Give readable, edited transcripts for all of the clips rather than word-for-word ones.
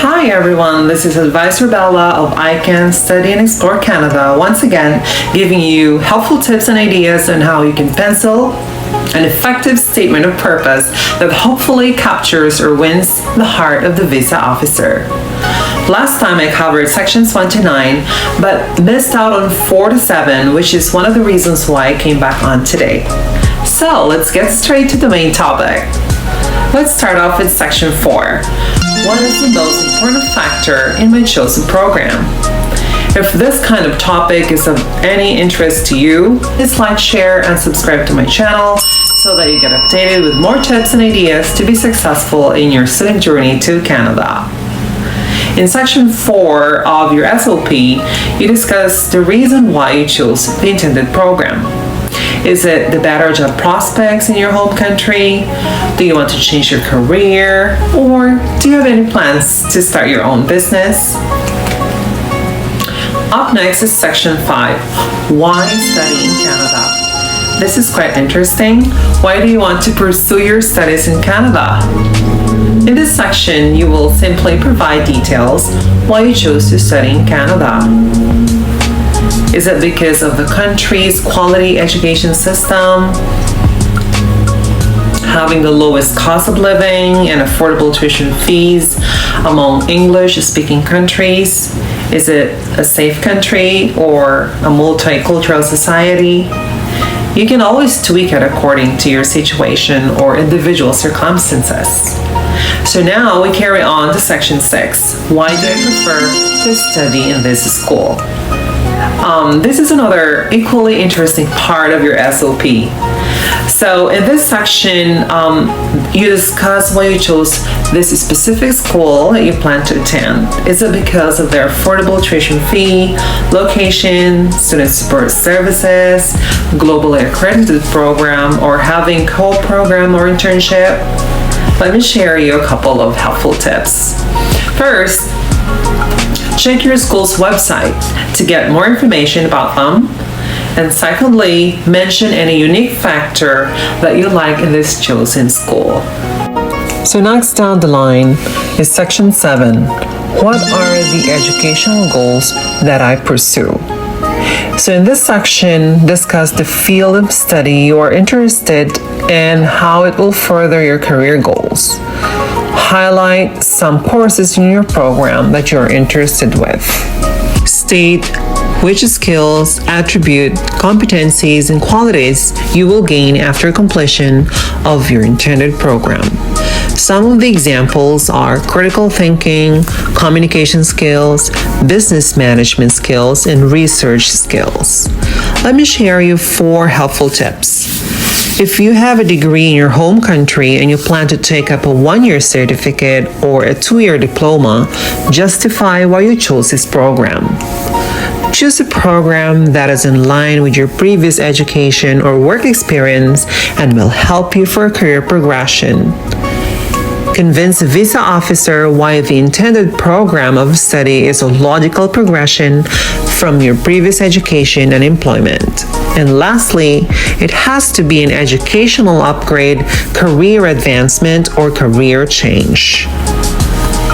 Hi everyone, this is Advisor Bella of iCAN Study and Explore Canada, once again giving you helpful tips and ideas on how you can pencil an effective statement of purpose that hopefully captures or wins the heart of the visa officer. Last time I covered sections 1 to 9, but missed out on 4 to 7, which is one of the reasons why I came back on today. So let's get straight to the main topic. Let's start off with section 4. What is the most important factor in my chosen program? If this kind of topic is of any interest to you, please like, share, and subscribe to my channel so that you get updated with more tips and ideas to be successful in your student journey to Canada. In section 4 of your SOP, you discuss the reason why you chose the intended program. Is it the better job prospects in your home country? Do you want to change your career? Or do you have any plans to start your own business? Up next is section 5. Why study in Canada? This is quite interesting. Why do you want to pursue your studies in Canada? In this section, you will simply provide details why you chose to study in Canada. Is it because of the country's quality education system, having the lowest cost of living and affordable tuition fees among English-speaking countries? Is it a safe country or a multicultural society? You can always tweak it according to your situation or individual circumstances. So now we carry on to section 6. Why do I prefer to study in this school? This is another equally interesting part of your SOP. So in this section, you discuss why you chose this specific school that you plan to attend. Is it because of their affordable tuition fee, location, student support services, globally accredited program, or having co-program or internship? Let me share you a couple of helpful tips. First, check your school's website to get more information about them. And secondly, mention any unique factor that you like in this chosen school. So next down the line is section 7. What are the educational goals that I pursue? So in this section, discuss the field of study you are interested in and how it will further your career goals. Highlight some courses in your program that you're interested with. State which skills, attributes, competencies, and qualities you will gain after completion of your intended program. Some of the examples are critical thinking, communication skills, business management skills, and research skills. Let me share you 4 helpful tips. If you have a degree in your home country and you plan to take up a 1-year certificate or a 2-year diploma, justify why you chose this program. Choose a program that is in line with your previous education or work experience and will help you for career progression. Convince the visa officer why the intended program of study is a logical progression from your previous education and employment. And lastly, it has to be an educational upgrade, career advancement, or career change.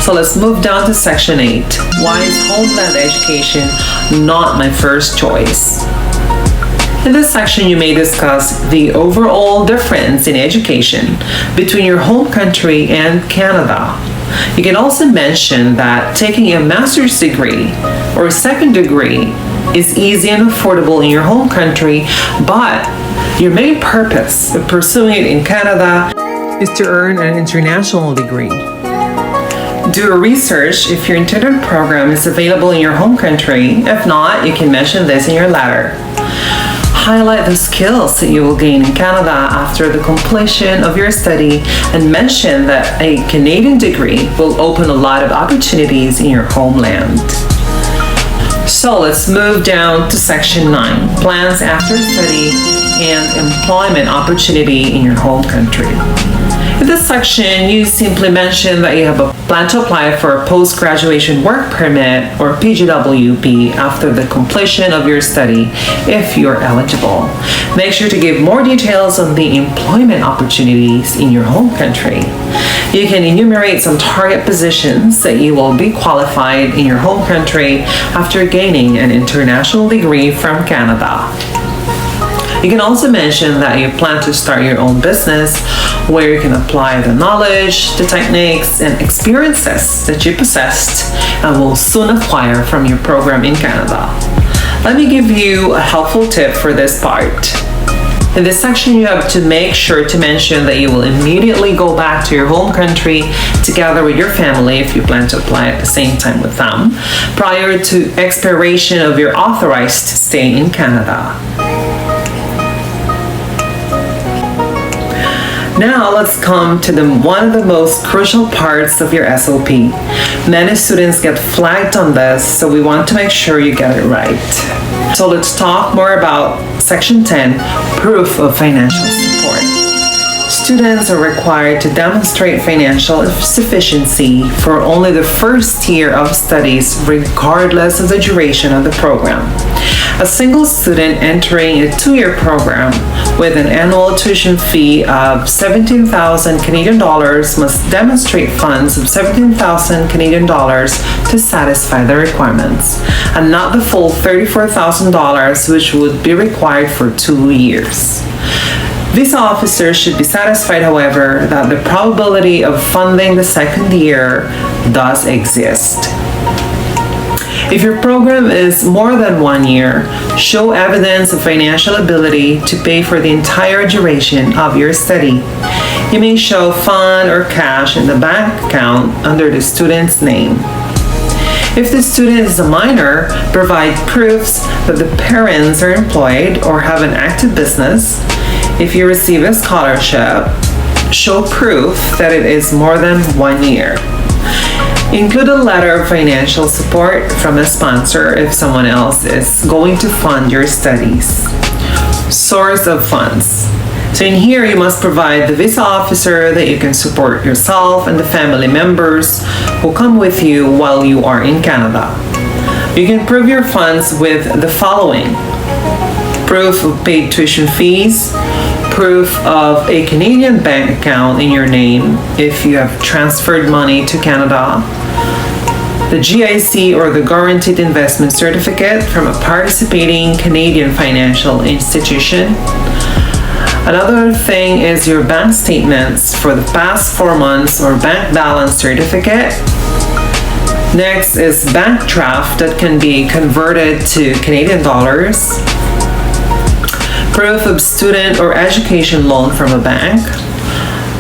So let's move down to section 8. Why is homeland education not my first choice? In this section, you may discuss the overall difference in education between your home country and Canada. You can also mention that taking a master's degree or a second degree is easy and affordable in your home country, but your main purpose of pursuing it in Canada is to earn an international degree. Do a research if your intended program is available in your home country. If not, you can mention this in your letter. Highlight the skills that you will gain in Canada after the completion of your study and mention that a Canadian degree will open a lot of opportunities in your homeland. So let's move down to section 9, plans after study and employment opportunity in your home country. In this section, you simply mention that you have a plan to apply for a post-graduation work permit or PGWP after the completion of your study if you're eligible. Make sure to give more details on the employment opportunities in your home country. You can enumerate some target positions that you will be qualified in your home country after gaining an international degree from Canada. You can also mention that you plan to start your own business where you can apply the knowledge, the techniques, and experiences that you possessed and will soon acquire from your program in Canada. Let me give you a helpful tip for this part. In this section, you have to make sure to mention that you will immediately go back to your home country together with your family if you plan to apply at the same time with them, prior to expiration of your authorized stay in Canada. Now let's come to one of the most crucial parts of your SOP. Many students get flagged on this, so we want to make sure you get it right. So let's talk more about Section 10, Proof of Financial Support. Students are required to demonstrate financial sufficiency for only the first year of studies, regardless of the duration of the program. A single student entering a 2-year program with an annual tuition fee of 17,000 Canadian dollars must demonstrate funds of 17,000 Canadian dollars to satisfy the requirements, and not the full $34,000 which would be required for 2 years. Visa officers should be satisfied, however, that the probability of funding the second year does exist. If your program is more than 1 year, show evidence of financial ability to pay for the entire duration of your study. You may show fund or cash in the bank account under the student's name. If the student is a minor, provide proofs that the parents are employed or have an active business. If you receive a scholarship, show proof that it is more than 1 year. Include a letter of financial support from a sponsor if someone else is going to fund your studies. Source of funds. So in here, you must provide the visa officer that you can support yourself and the family members who come with you while you are in Canada. You can prove your funds with the following: proof of paid tuition fees, proof of a Canadian bank account in your name if you have transferred money to Canada, the GIC or the Guaranteed Investment Certificate from a participating Canadian financial institution. Another thing is your bank statements for the past 4 months or bank balance certificate. Next is bank draft that can be converted to Canadian dollars. Proof of student or education loan from a bank.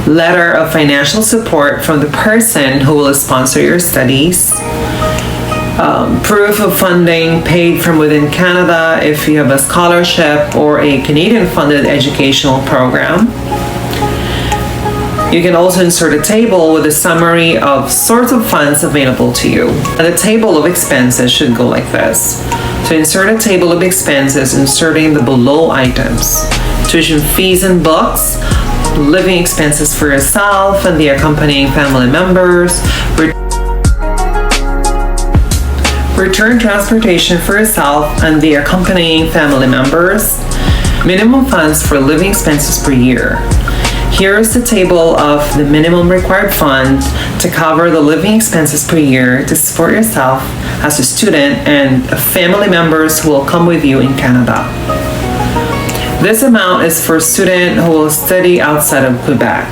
Letter of financial support from the person who will sponsor your studies. Proof of funding paid from within Canada if you have a scholarship or a Canadian funded educational program. You can also insert a table with a summary of sorts of funds available to you. And the table of expenses should go like this. To insert a table of expenses, inserting the below items: tuition fees and books, living expenses for yourself and the accompanying family members, return transportation for yourself and the accompanying family members, minimum funds for living expenses per year. Here is the table of the minimum required fund to cover the living expenses per year to support yourself as a student and family members who will come with you in Canada. This amount is for a student who will study outside of Quebec.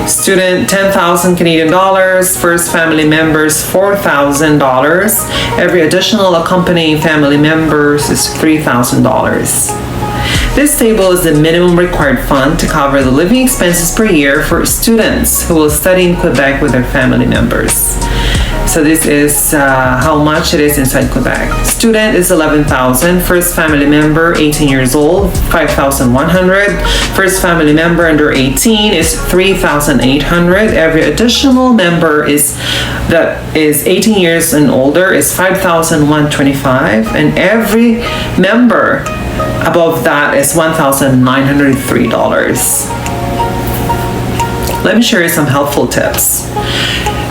Student, 10,000 Canadian dollars. First family members, $4,000. Every additional accompanying family members is $3,000. This table is the minimum required fund to cover the living expenses per year for students who will study in Quebec with their family members. So this is how much it is inside Quebec. Student is 11,000. First family member, 18 years old, 5,100. First family member under 18 is 3,800. Every additional member that is 18 years and older is 5,125. And every member Above that is $1,903. Let me share you some helpful tips.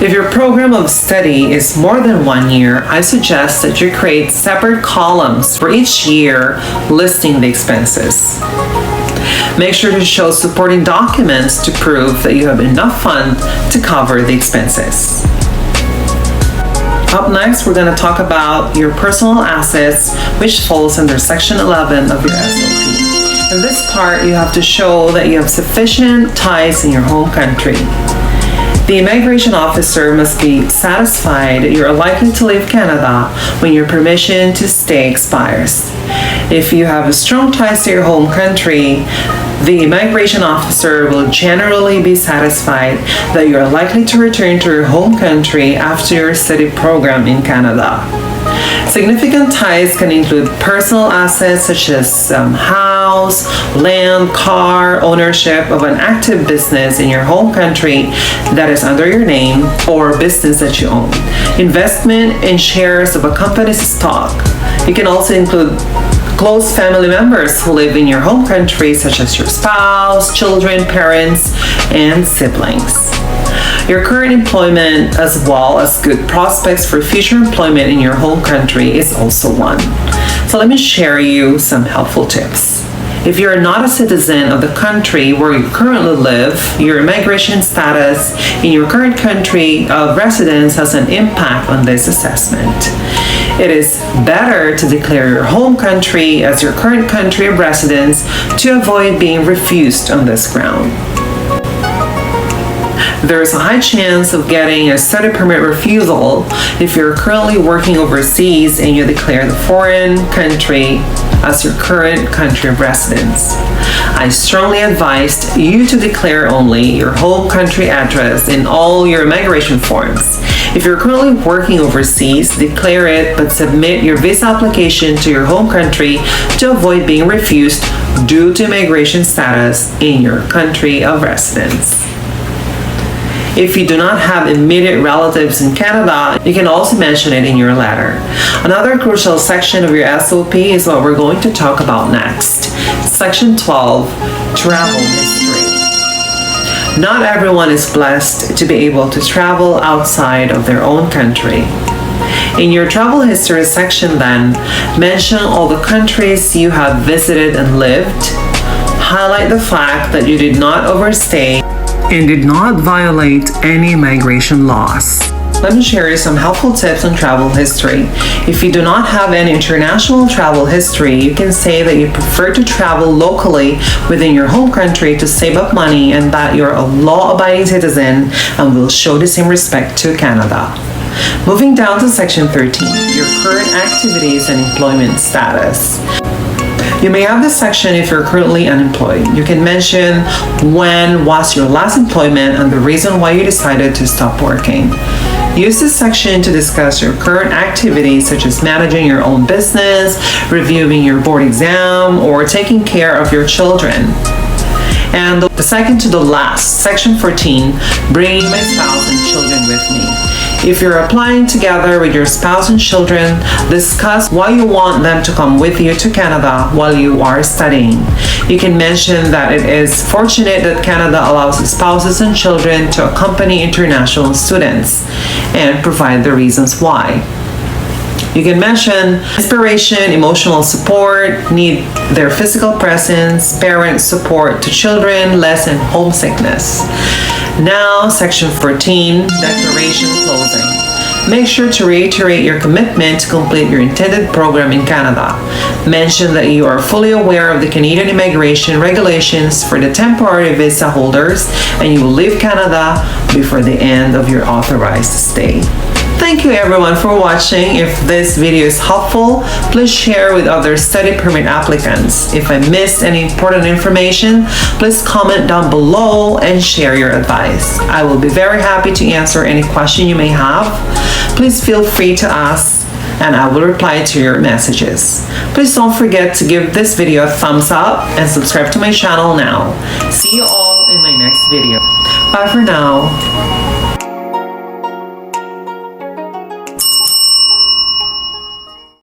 If your program of study is more than 1 year, I suggest that you create separate columns for each year listing the expenses. Make sure to show supporting documents to prove that you have enough funds to cover the expenses. Up next, we're going to talk about your personal assets, which falls under Section 11 of your SOP. In this part, you have to show that you have sufficient ties in your home country. The immigration officer must be satisfied that you are likely to leave Canada when your permission to stay expires. If you have strong ties to your home country, the immigration officer will generally be satisfied that you are likely to return to your home country after your study program in Canada. Significant ties can include personal assets such as house, land, car, ownership of an active business in your home country that is under your name, or business that you own, investment in shares of a company's stock. It can also include close family members who live in your home country, such as your spouse, children, parents, and siblings. Your current employment, as well as good prospects for future employment in your home country, is also one. So let me share you some helpful tips. If you are not a citizen of the country where you currently live, your immigration status in your current country of residence has an impact on this assessment. It is better to declare your home country as your current country of residence to avoid being refused on this ground. There is a high chance of getting a study permit refusal if you're currently working overseas and you declare the foreign country as your current country of residence. I strongly advise you to declare only your home country address in all your immigration forms. If you're currently working overseas, declare it, but submit your visa application to your home country to avoid being refused due to immigration status in your country of residence. If you do not have immediate relatives in Canada, you can also mention it in your letter. Another crucial section of your SOP is what we're going to talk about next. Section 12, Travel History. Not everyone is blessed to be able to travel outside of their own country. In your travel history section then, mention all the countries you have visited and lived. Highlight the fact that you did not overstay and did not violate any immigration laws. Let me share you some helpful tips on travel history. If you do not have any international travel history, you can say that you prefer to travel locally within your home country to save up money and that you're a law-abiding citizen and will show the same respect to Canada. Moving down to Section 13, your current activities and employment status. You may have this section if you're currently unemployed. You can mention when was your last employment and the reason why you decided to stop working. Use this section to discuss your current activities such as managing your own business, reviewing your board exam, or taking care of your children. And the second to the last, Section 14, bringing my spouse and children with me. If you're applying together with your spouse and children, discuss why you want them to come with you to Canada while you are studying. You can mention that it is fortunate that Canada allows spouses and children to accompany international students and provide the reasons why. You can mention inspiration, emotional support, need their physical presence, parent support to children, lessen homesickness. Now, Section 14, Declaration Closing. Make sure to reiterate your commitment to complete your intended program in Canada. Mention that you are fully aware of the Canadian immigration regulations for the temporary visa holders and you will leave Canada before the end of your authorized stay. Thank you everyone for watching. If this video is helpful, please share with other study permit applicants. If I missed any important information, please comment down below and share your advice. I will be very happy to answer any question you may have. Please feel free to ask and I will reply to your messages. Please don't forget to give this video a thumbs up and subscribe to my channel now. See you all in my next video. Bye for now.